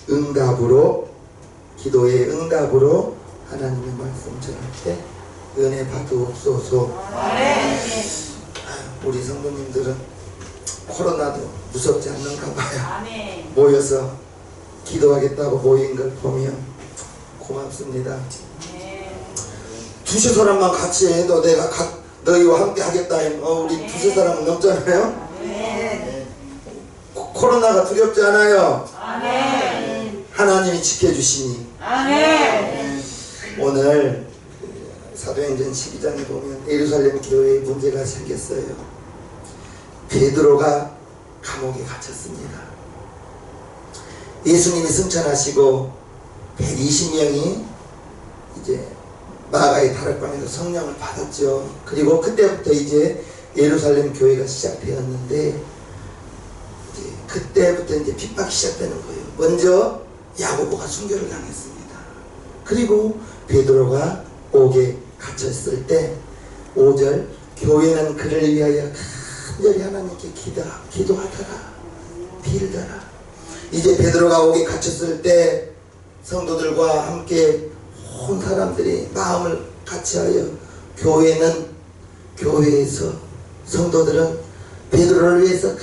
응답으로, 기도의 응답으로 하나님의 말씀 전할 때 은혜 받으옵소서. 우리 성도님들은 코로나도 무섭지 않는가 봐요. 모여서 기도하겠다고 모인 걸 보면 고맙습니다. 두세 사람만 같이 해도 내가 너희와 함께 하겠다 하면 우리 두세 사람은 넘잖아요. 코로나가 두렵지 않아요. 하나님이 지켜주시니. 오늘 사도행전 12장에 보면 예루살렘 교회에 문제가 생겼어요. 베드로가 감옥에 갇혔습니다. 예수님이 승천하시고 120명이 이제 마가의 다락방에서 성령을 받았죠. 그리고 그때부터 이제 예루살렘 교회가 시작되었는데, 이제 그때부터 이제 핍박이 시작되는 거예요. 먼저 야고보가 순교를 당했습니다. 그리고 베드로가 옥에 갇혔을 때 5절, 교회는 그를 위하여 간절히 하나님께 기도하더라, 빌더라. 이제 베드로가 옥에 갇혔을 때 성도들과 함께 온 사람들이 마음을 같이하여 교회에서 성도들은 베드로를 위해서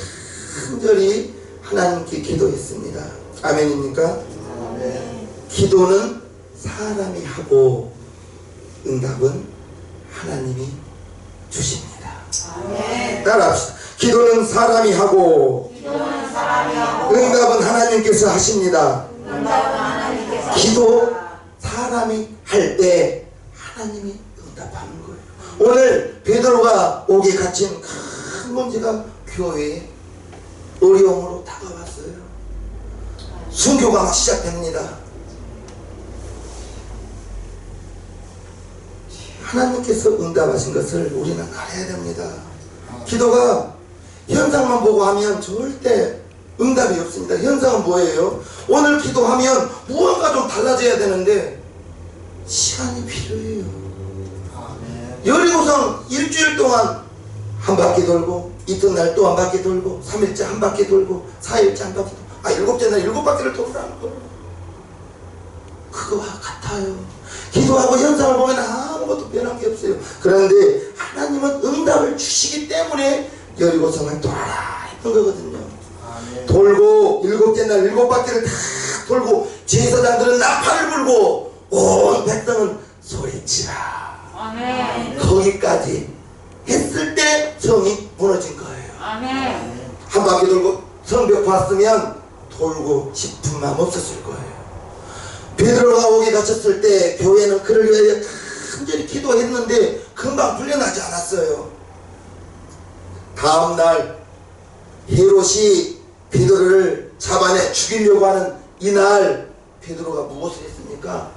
간절히 하나님께 기도했습니다. 아멘입니까? 아멘. 기도는 사람이 하고 응답은 하나님이 주십니다. 아멘. 따라합시다. 기도는 사람이 하고, 응답은 하나님께서 하십니다. 기도 사람이 할 때 하나님이 응답하는 거예요. 오늘 베드로가 옥에 갇힌 큰 문제가 교회에 어려움으로 다가왔어요. 순교가 막 시작됩니다. 하나님께서 응답하신 것을 우리는 알아야 됩니다. 기도가 현상만 보고 하면 절대 응답이 없습니다. 현상은 뭐예요? 오늘 기도하면 무언가 좀 달라져야 되는데 시간이 필요해요. 여리고성 일주일 동안 한 바퀴 돌고, 이튿날 또 한 바퀴 돌고, 3일째 한 바퀴 돌고, 4일째 한 바퀴 돌고, 7째 날 7바퀴를 돌으라는 거예요. 그거와 같아요. 기도하고 현상을 보면 아무것도 변한 게 없어요. 그런데 하나님은 응답을 주시기 때문에 여리고성을 돌아라 했던 거거든요. 돌고 7째 날 7바퀴를 다 돌고, 제사장들은 나팔을 불고 온 백성은 소리치라. 아멘. 거기까지 했을 때 성이 무너진 거예요. 아멘. 한 바퀴 돌고 성벽 봤으면 돌고 싶은 마음 없었을 거예요. 베드로가 옥에 갇혔을 때 교회는 그를 위하여 간절히 기도했는데 금방 풀려나지 않았어요. 다음날 헤롯이 베드로를 잡아내 죽이려고 하는 이날 베드로가 무엇을 했습니까?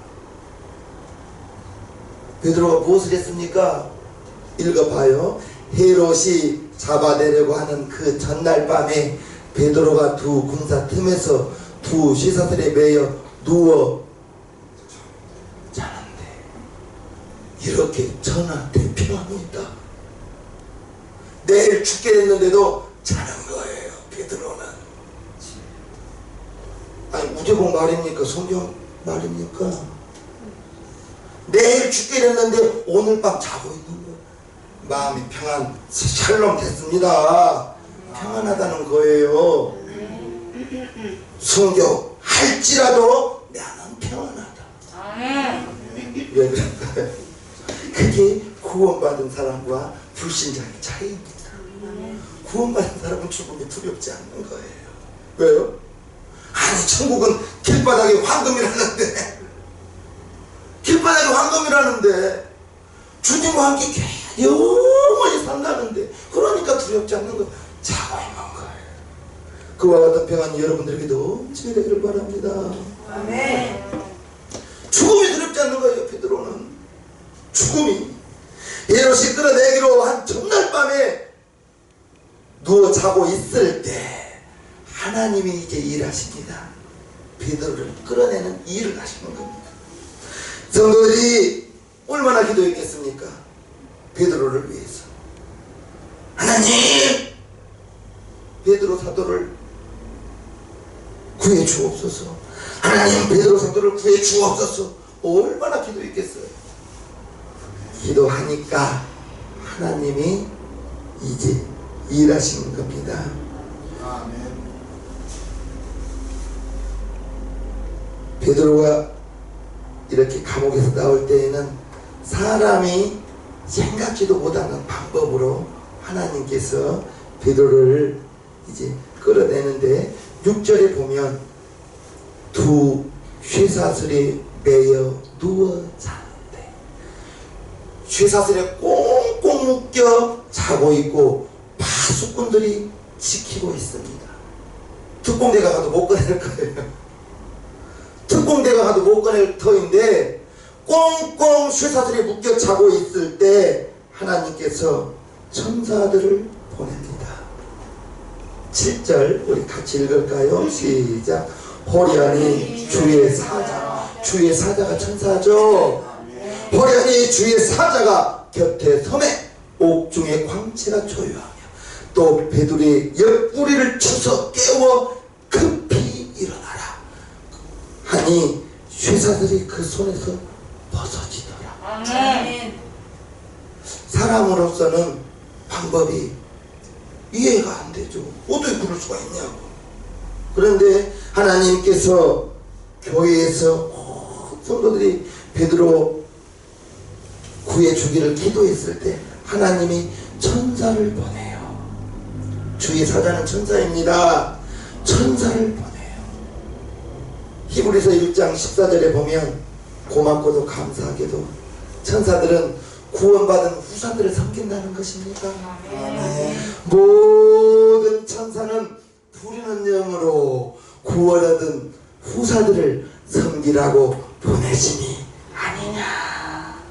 읽어봐요. 헤롯이 잡아내려고 하는 그 전날 밤에 베드로가 두 군사 틈에서 두 쇠사슬에 매여 누워 자는데 이렇게 전한테 평합니다. 내일 죽게 됐는데도 자는 거예요. 베드로는. 아니 우제복 말입니까? 성경 말입니까? 내일 죽게 됐는데 오늘 밤 자고 있는 거예요. 마음이 샬롬 됐습니다. 평안하다는 거예요. 순교할지라도 나는 평안하다. 왜 그럴까요? 그게 구원받은 사람과 불신자의 차이입니다. 구원받은 사람은 죽음이 두렵지 않는 거예요. 왜요? 아니 천국은 길바닥에 황금이라는데, 길바닥에 황금이라는데 주님과 함께 영원히 산다는데, 그러니까 두렵지 않는 거예요. 자고 있는 거예요. 그와 같은 평안이 여러분들에게도 넘치게 되기를 바랍니다. 아멘. 죽음이 두렵지 않는 거예요. 베드로는 죽음이 헤롯이 끌어내기로 한 전날 밤에 누워 자고 있을 때 하나님이 이제 일하십니다. 베드로를 끌어내는 일을 하시는 겁니다. 성도들이 얼마나 기도했겠습니까? 베드로를 위해서. 하나님, 베드로 사도를 구해 주옵소서. 하나님 베드로 사도를 구해 주옵소서. 얼마나 기도했겠어요. 기도하니까 하나님이 이제 일하시는 겁니다. 아멘. 베드로가 이렇게 감옥에서 나올 때에는 사람이 생각지도 못하는 방법으로 하나님께서 베드로를 이제 끌어내는데 6절에 보면 두 쇠사슬에 매여 누워 자는데, 쇠사슬에 꽁꽁 묶여 자고 있고 파수꾼들이 지키고 있습니다. 특공대가 가도 못 꺼낼 거예요. 특공대가 가도 못 꺼낼 터인데 꽁꽁 쇠사슬에 묶여 자고 있을 때 하나님께서 천사들을 보냅니다. 7절 우리 같이 읽을까요? 시작. 호련히 주의 사자, 주의 사자가 천사죠. 호련히 주의 사자가 곁에 섬에 옥중의 광채가 조요하며 또 베드로의 옆구리를 쳐서 깨워 급히 일어나라 하니 쇠사슬이 그 손에서 벗어지더라. 아멘. 사람으로서는 방법이 이해가 안 되죠. 어떻게 그럴 수가 있냐고. 그런데 하나님께서 교회에서 성도들이 베드로 구해주기를 기도했을 때 하나님이 천사를 보내요. 주의 사자는 천사입니다. 천사를 보내요. 히브리서 1장 14절에 보면 고맙고도 감사하게도 천사들은 구원받은 후사들을 섬긴다는 것입니다. 모든 천사는 부리는 영으로 구원하던 후사들을 섬기라고 보내심이 아니냐.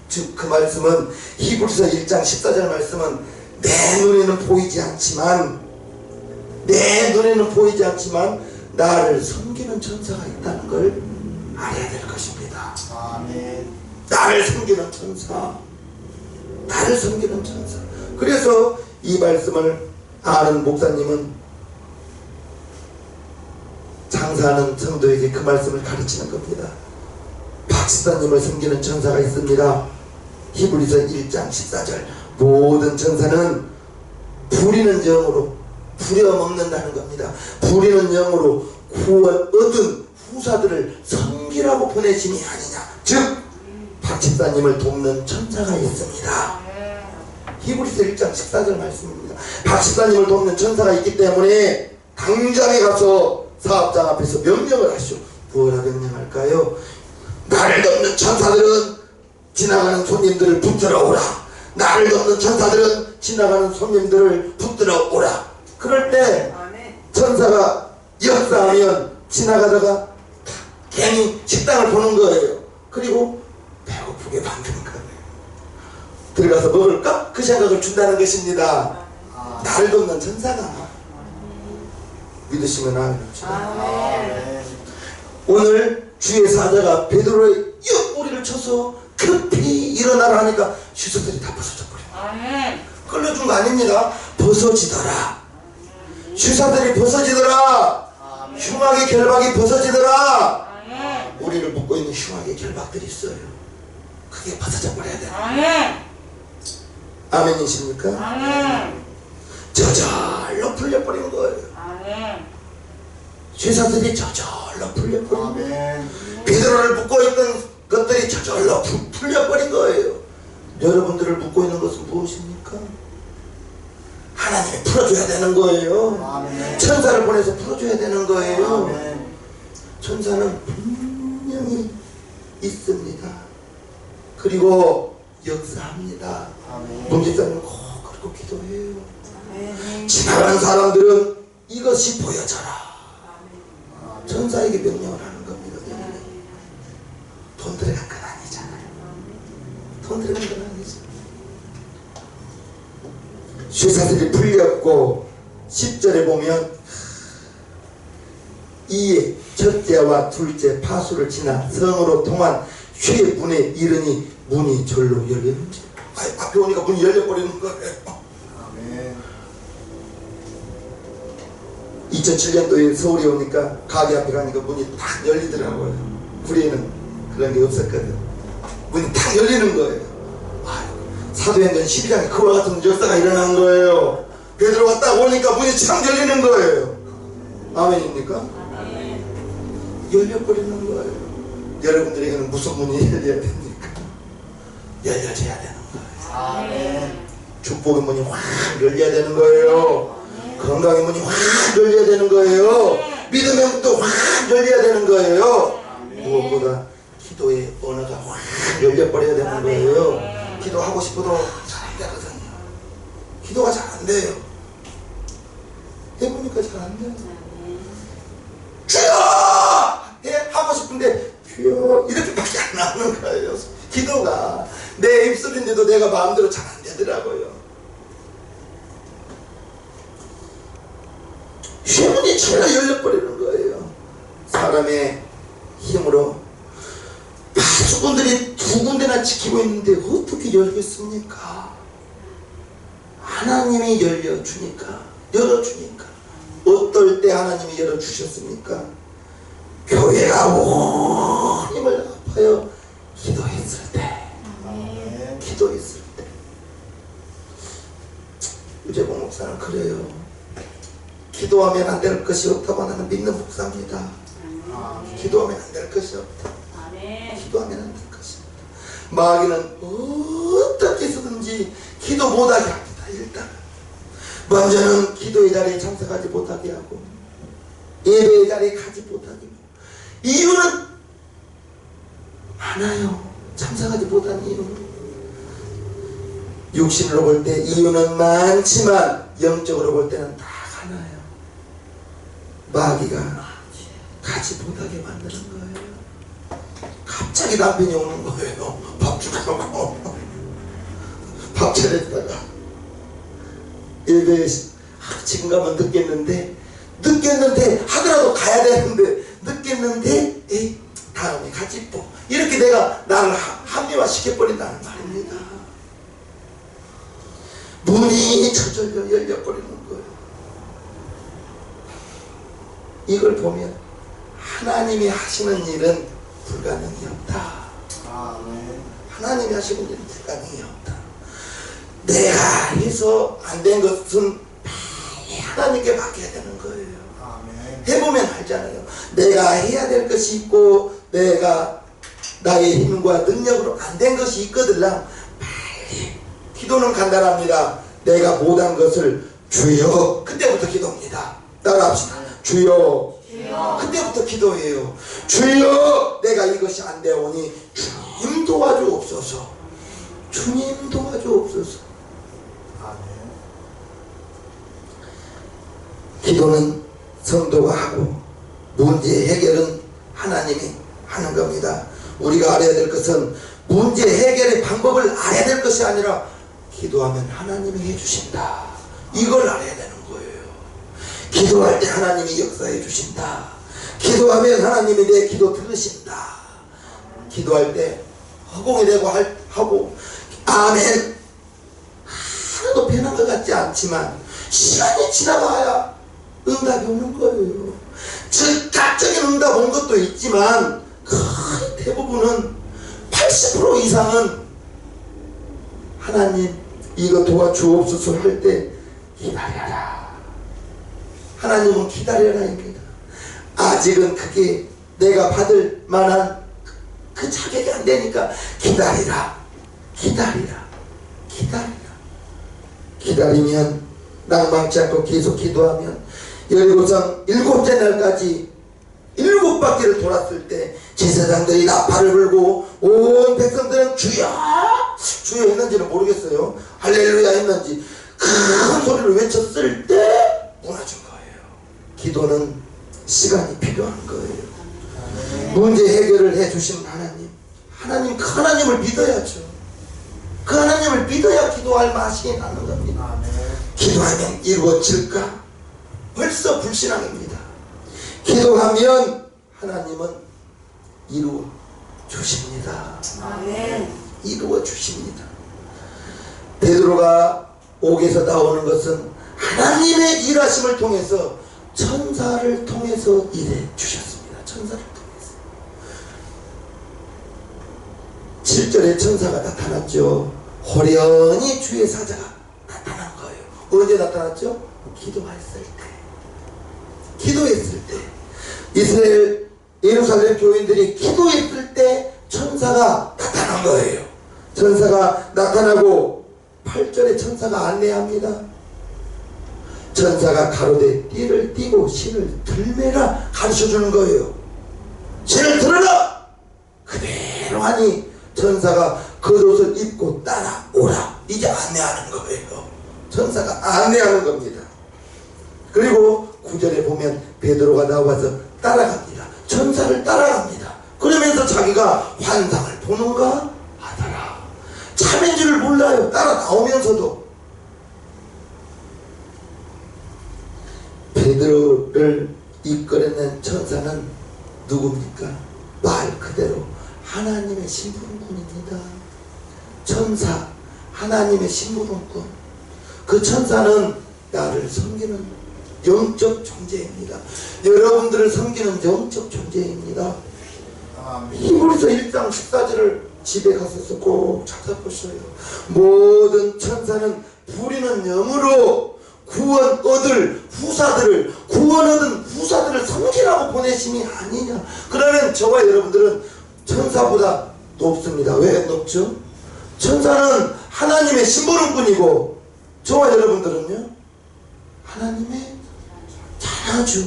즉 그 말씀은 히브리서 1장 14절 말씀은 내 눈에는 보이지 않지만 나를 섬기는 천사가 있다는 걸 알아야 될 것입니다. 아멘. 나를 섬기는 천사. 그래서 이 말씀을 아는 목사님은 장사하는 성도에게 그 말씀을 가르치는 겁니다. 박사님을 섬기는 천사가 있습니다. 히브리서 1장 14절 모든 천사는 부리는 영으로 부려먹는다는 겁니다. 부리는 영으로 구원 얻은 후사들을 섬기라고 보내심이 아니냐. 즉 박집사님을 돕는 천사가 있습니다. 히브리서 1장 14절 말씀입니다. 박집사님을 돕는 천사가 있기 때문에 당장에 가서 사업장 앞에서 명령을 하시오. 뭐라 명령할까요? 나를 돕는 천사들은 지나가는 손님들을 붙들어 오라. 나를 돕는 천사들은 지나가는 손님들을 붙들어 오라. 그럴 때 천사가 역사하면 지나가다가 괜히 식당을 보는 거예요. 그리고 배고프게 만든 거예요. 들어가서 먹을까? 그 생각을 준다는 것입니다. 나를 돕는 천사가. 믿으시면 아멘. 오늘 주의 사자가 베드로의 옆구리를 쳐서 급히 일어나라 하니까 쇠사슬이 다 벗어져 버려요. 끌려준 거 아닙니다. 벗어지더라. 쇠사슬이 벗어지더라. 흉악의 결박이 벗어지더라. 우리를 묶고 있는 흉악의 결박들이 있어요. 그게 벗어져 버려야 돼요. 아멘이십니까? 저절로 풀려버리는 거예요. 쇠사슬이 저절로 풀려버린 거예요. 베드로를 묶고 있던 것들이 저절로 풀려버린 거예요. 여러분들을 묶고 있는 것은 무엇입니까? 하나님이 풀어줘야 되는 거예요. 아멘. 천사를 보내서 풀어줘야 되는 거예요. 아멘. 천사는 분명히 있습니다. 그리고 역사합니다. 문집사님 꼭 그리고 기도해요. 지나가는 사람들은 이것이 보여져라. 천사에게 명령을 하는 겁니다. 돈 들어간 건 아니잖아요. 돈 들어간 건 아니죠. 쇠사슬이 풀렸고 10절에 보면 이에 첫째와 둘째 파수를 지나 성으로 통한 쇠문에 이르니 문이 절로 열렸는지. 앞에 오니까 문이 열려버리는 거예요. 2절 2007년도에 서울에 오니까 가게 앞에 가니까 문이 탁 열리더라고요. 우리는 그런 게 없었거든. 문이 탁 열리는 거예요. 사도행전 12장에 그와 같은 역사가 일어난 거예요. 베드로가 딱 오니까 문이 쫙 열리는 거예요. 아멘입니까? 열려버리는 거예요. 여러분들에게는 무슨 문이 열려야 됩니까? 열려져야 되는 거예요. 아멘. 축복의 문이 확 열려야 되는 거예요. 건강의 문이 확 열려야 되는 거예요. 믿음의 문도 확 열려야 되는 거예요. 무엇보다 기도의 언어가 확 열려버려야 되는 거예요. 기도하고 싶어도 잘 안 되거든요. 기도가 잘 안 돼요. 해보니까 잘 안 돼요. 주여! 하고 싶은데 주여 이렇게밖에 안 나오는 거예요. 기도가 내 입술인데도 내가 마음대로 잘 안 되더라고요. 휘문이 제가 열려버리는 거예요. 사람의 힘으로 파수꾼들이 두 군데나 지키고 있는데 어떻게 열겠습니까? 하나님이 열려주니까, 열어주니까. 어떨 때 하나님이 열어주셨습니까? 교회가 온 힘을 아파요. 기도했을 때. 기도했을 때. 유재봉 목사는 그래요. 기도하면 안 될 것이 없다고 나는 믿는 목사입니다. 기도하면 안 될 것이 없다. 기도하면 안 될 것이 없다. 마귀는 어떻게 해서든지 기도 못하게 합니다. 일단 먼저는 기도의 자리에 참석하지 못하게 하고 예배의 자리에 가지 못하게 하고. 이유는 하나요. 참석하지 못한 이유는 육신으로 볼 때 이유는 많지만 영적으로 볼 때는 다 하나요. 마귀가 가지 못하게 만드는 거예요. 갑자기 남편이 오는 거예요. 밥 주라고. 밥 차렸다가 예배 지금 가면 늦겠는데 하더라도 가야 되는데 늦겠는데 에이 다음에 가지 뭐 이렇게 내가 나를 합리화 시켜버린다는 말입니다. 문이 저절로 열려버리는 거예요. 이걸 보면 하나님이 하시는 일은 불가능이 없다. 하나님이 하시는 일은 불가능이 없다. 내가 해서 안 된 것은 하나님께 맡겨야 되는 거예요. 해보면 알잖아요. 내가 해야 될 것이 있고 내가 나의 힘과 능력으로 안 된 것이 있거들랑 빨리 기도는 간단합니다. 내가 못한 것을 주여, 그때부터 기도입니다. 따라합시다. 주여. 그때부터 기도해요. 주여, 내가 이것이 안 되오니 주님 도와주옵소서. 주님 도와주옵소서. 기도는 성도가 하고 문제 해결은 하나님이 하는 겁니다. 우리가 알아야 될 것은 문제 해결의 방법을 알아야 될 것이 아니라 기도하면 하나님이 해주신다. 이걸 알아야 되는 거예요. 기도할 때 하나님이 역사해 주신다. 기도하면 하나님이 내 기도 들으신다. 기도할 때 허공이 되고 하고 아멘 하나도 변한 것 같지 않지만 시간이 지나가야 응답이 오는 거예요. 즉각적인 응답 온 것도 있지만 거의 대부분은 80% 이상은 하나님 이거 도와주옵소서 할 때 기다려라. 하나님은 기다려라입니다. 아직은 그게 내가 받을 만한 그 자격이 안 되니까 기다리라. 기다리면 낭망치 않고 계속 기도하면 여리고성 7째 날까지 7바퀴를 돌았을 때 제사장들이 나팔을 불고 온 백성들은 주여 했는지는 모르겠어요. 할렐루야 했는지 큰 소리를 외쳤을 때 무너진 거예요. 기도는 시간이 필요한 거예요. 문제 해결을 해주신 하나님 그 하나님을 믿어야죠. 그 하나님을 믿어야 기도할 맛이 나는 겁니다. 기도하면 이루어질까? 벌써 불신앙입니다. 기도하면 하나님은 이루어 주십니다. 이루어 주십니다. 베드로가 옥에서 나오는 것은 하나님의 일하심을 통해서 천사를 통해서 일해 주셨습니다. 천사를 통해서. 7절에 천사가 나타났죠. 호련히 주의 사자가 나타난 거예요. 언제 나타났죠? 기도했을 때. 기도했을 때. 이스라엘 예루살렘 교인들이 기도했을 때 천사가 나타난 거예요. 천사가 나타나고 8절에 천사가 안내합니다. 천사가 가로되 띠를 띠고 신을 들매라 가르쳐주는 거예요. 신을 들어라! 그대로 하니 천사가 겉옷을 입고 따라오라. 이제 안내하는 거예요. 천사가 안내하는 겁니다. 그리고 9절에 보면 베드로가 나와서 따라갑니다. 천사를 따라갑니다. 그러면서 자기가 환상을 보는가 하더라. 참인 줄을 몰라요. 따라 나오면서도. 베드로를 이끌어낸 천사는 누굽니까? 말 그대로 하나님의 심부름꾼입니다. 천사, 하나님의 심부름꾼. 그 천사는 나를 섬기는 영적 존재입니다. 여러분들을 섬기는 영적 존재입니다. 히브리서 1장 14절을 집에 가서 꼭 찾아보셔요. 모든 천사는 부리는 영으로 구원 얻은 후사들을 섬기라고 보내심이 아니냐. 그러면 저와 여러분들은 천사보다 높습니다. 왜 높죠? 천사는 하나님의 심부름꾼이고 저와 여러분들은요 하나님의 자녀죠.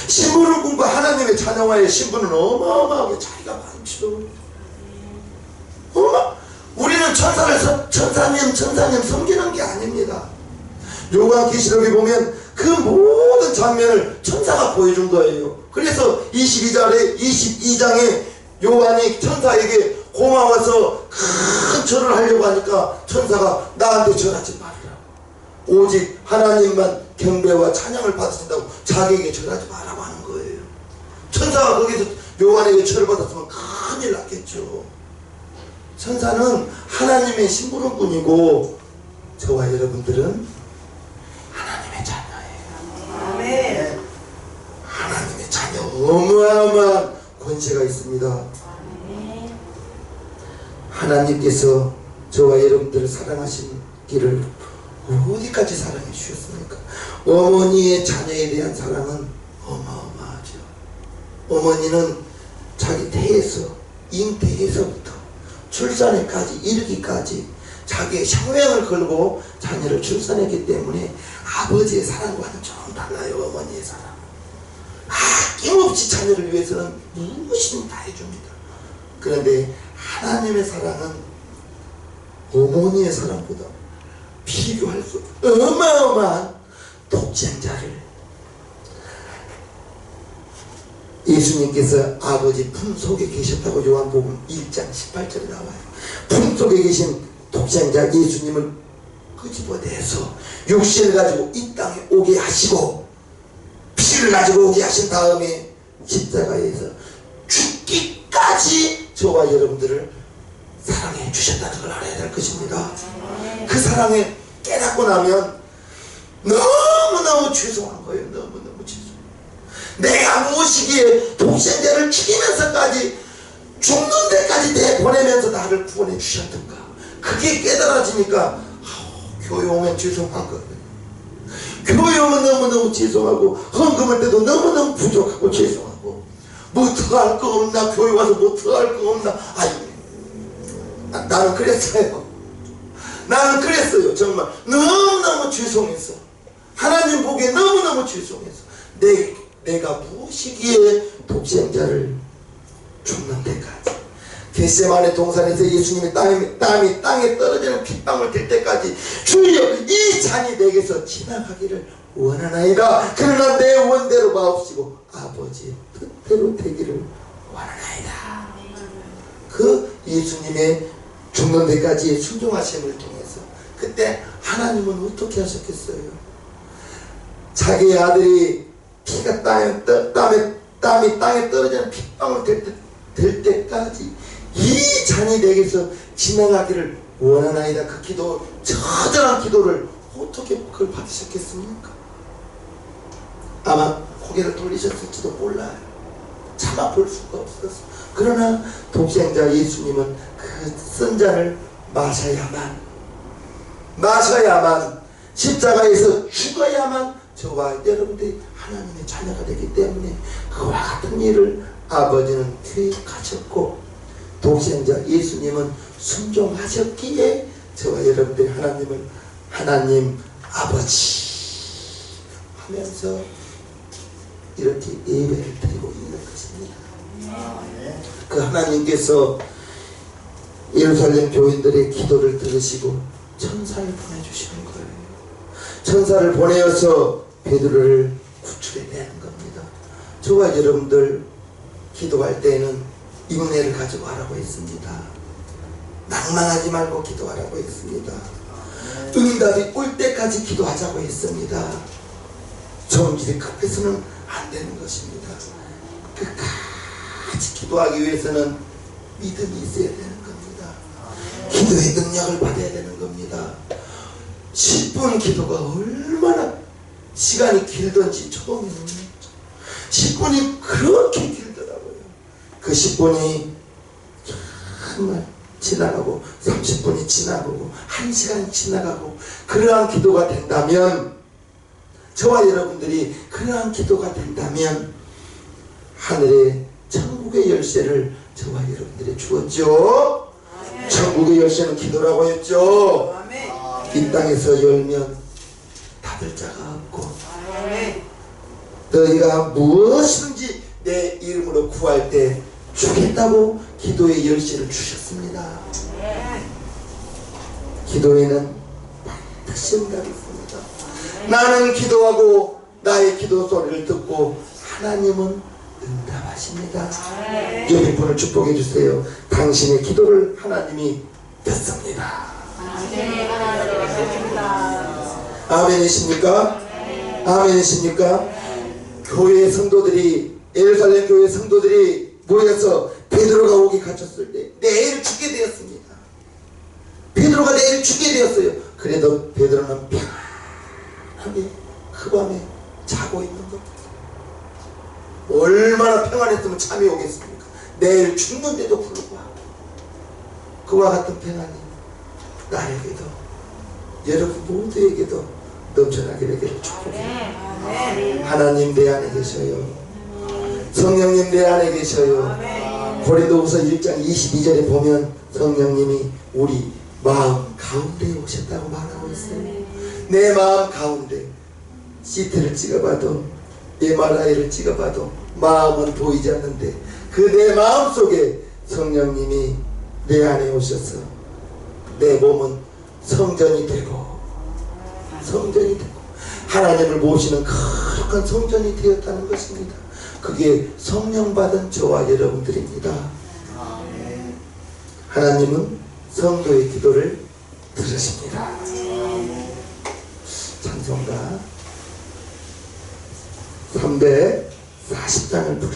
심부름꾼과 하나님의 자녀와의 신분은 어마어마하게 차이가 많죠. 우리는 천사님 섬기는 게 아닙니다. 요한계시록에 보면 그 모든 장면을 천사가 보여준 거예요. 그래서 22장에 요한이 천사에게 고마워서 큰 절을 하려고 하니까 천사가 나한테 절하지 말라고, 오직 하나님만 경배와 찬양을 받으신다고 자기에게 절하지 말라고 하는 거예요. 천사가 거기서 요한에게 절을 받았으면 큰일 났겠죠. 천사는 하나님의 심부름꾼이고 저와 여러분들은 하나님의 자녀예요. 아멘. 하나님의 자녀, 어마어마한 권세가 있습니다. 하나님께서 저와 여러분들을 사랑하시기를 어디까지 사랑해 주셨습니까? 어머니의 자녀에 대한 사랑은 어마어마하죠. 어머니는 자기 태에서, 잉태에서부터 출산에까지 이르기까지 자기의 생명을 걸고 자녀를 출산했기 때문에 아버지의 사랑과는 좀 달라요. 어머니의 사랑. 아낌없이 자녀를 위해서는 무엇이든 다 해줍니다. 그런데 하나님의 사랑은 어머니의 사랑보다 비교할 수 없는 어마어마한 독생자를, 예수님께서 아버지 품속에 계셨다고 요한복음 1장 18절에 나와요. 품속에 계신 독생자 예수님을 끄집어내서 육신을 가지고 이 땅에 오게 하시고 피를 가지고 오게 하신 다음에 십자가에서 죽기까지 저와 여러분들을 사랑해 주셨다는 걸 알아야 될 것입니다. 그 사랑에 깨닫고 나면 너무너무 죄송한 거예요. 너무너무 죄송해요. 내가 무엇이기에 독생자를 죽이면서까지 죽는 데까지 내보내면서 나를 구원해 주셨던가. 그게 깨달아지니까 교회 오면 죄송한 거예요. 교회 오면 너무너무 죄송하고, 헌금할 때도 너무너무 부족하고 죄송하고, 뭐 더 할 거 없나, 교회 와서 뭐 더 할 거 없나. 나는 그랬어요. 나는 그랬어요. 정말 너무너무 죄송해서, 하나님 보기에 너무너무 죄송해서 내가 무엇이기에 독생자를 죽는 데까지, 겟세마네 동산에서 예수님의 땀이 땅에 떨어지는 핏방울 될 때까지 주여 이 잔이 내게서 지나가기를 원하나이다. 그러나 내 원대로 마옵시고 아버지의 뜻대로 되기를 원하나이다. 그 예수님의 죽는 데까지의 순종하심을 통해서 그때 하나님은 어떻게 하셨겠어요? 자기의 아들이 피가 땀이 땅에 떨어지는 핏방울 될 때까지 이 잔이 내게서 지나가기를 원하나이다. 그 기도, 처절한 기도를 어떻게 그걸 받으셨겠습니까? 아마 고개를 돌리셨을지도 몰라요. 차마 볼 수가 없었어. 그러나 독생자 예수님은 그 쓴 잔을 마셔야만 십자가에서 죽어야만 저와 여러분들이 하나님의 자녀가 되기 때문에 그와 같은 일을 아버지는 계획하셨고 독생자 예수님은 순종하셨기에 저와 여러분들이 하나님 아버지 하면서 이렇게 예배를 드리고 있는 것입니다. 그 하나님께서 예루살렘 교인들의 기도를 들으시고 천사를 보내주시는 거예요. 천사를 보내어서 베드로를 구출해내는 겁니다. 저와 여러분들 기도할 때에는 인내를 가지고 하라고 했습니다. 낭만하지 말고 기도하라고 했습니다. 응답이 올 때까지 기도하자고 했습니다. 정질이 급해서는 안 되는 것입니다. 끝까지 기도하기 위해서는 믿음이 있어야 되는 겁니다. 기도의 능력을 받아야 되는 겁니다. 10분 기도가 얼마나 시간이 길던지 처음에는 10분이 그렇게 길더라고요. 그 10분이 정말 지나가고 30분이 지나가고 1시간이 지나가고 그러한 기도가 된다면 저와 여러분들이 그러한 기도가 된다면 하늘의 천국의 열쇠를 저와 여러분들이 주었죠. 천국의 열쇠는 기도라고 했죠. 이 땅에서 열면 닫을 자가 없고 너희가 무엇이든지 내 이름으로 구할 때 주겠다고 기도의 열쇠를 주셨습니다. 기도에는 반드시 응답이 있습니다. 나는 기도하고 나의 기도 소리를 듣고 하나님은 응답하십니다. 옆에 분을 축복해 주세요. 당신의 기도를 하나님이 듣습니다. 아멘이십니까? 아멘이십니까? 교회 성도들이 예루살렘 교회 성도들이 모여서 베드로가 오기 갇혔을 때 내일 죽게 되었습니다. 베드로가 내일 죽게 되었어요. 그래도 베드로는 평안하게 그 밤에 자고 있는 겁니다. 얼마나 평안했으면 잠이 오겠습니까? 내일 죽는데도 불구하고 그와 같은 평안이 나에게도 여러분 모두에게도 넘쳐나게 되기를 축복해요. 하나님 내 안에 계셔요. 성령님 내 안에 계셔요. 고린도후서 1장 22절에 보면 성령님이 우리 마음 가운데에 오셨다고 말하고 있어요. 내 마음 가운데 CT를 찍어봐도 MRI를 찍어봐도 마음은 보이지 않는데 그 내 마음 속에 성령님이 내 안에 오셔서 내 몸은 성전이 되고 하나님을 모시는 거룩한 성전이 되었다는 것입니다. 그게 성령 받은 저와 여러분들입니다. 하나님은 성도의 기도를 들으십니다. 찬송가 340장을 부르십니다.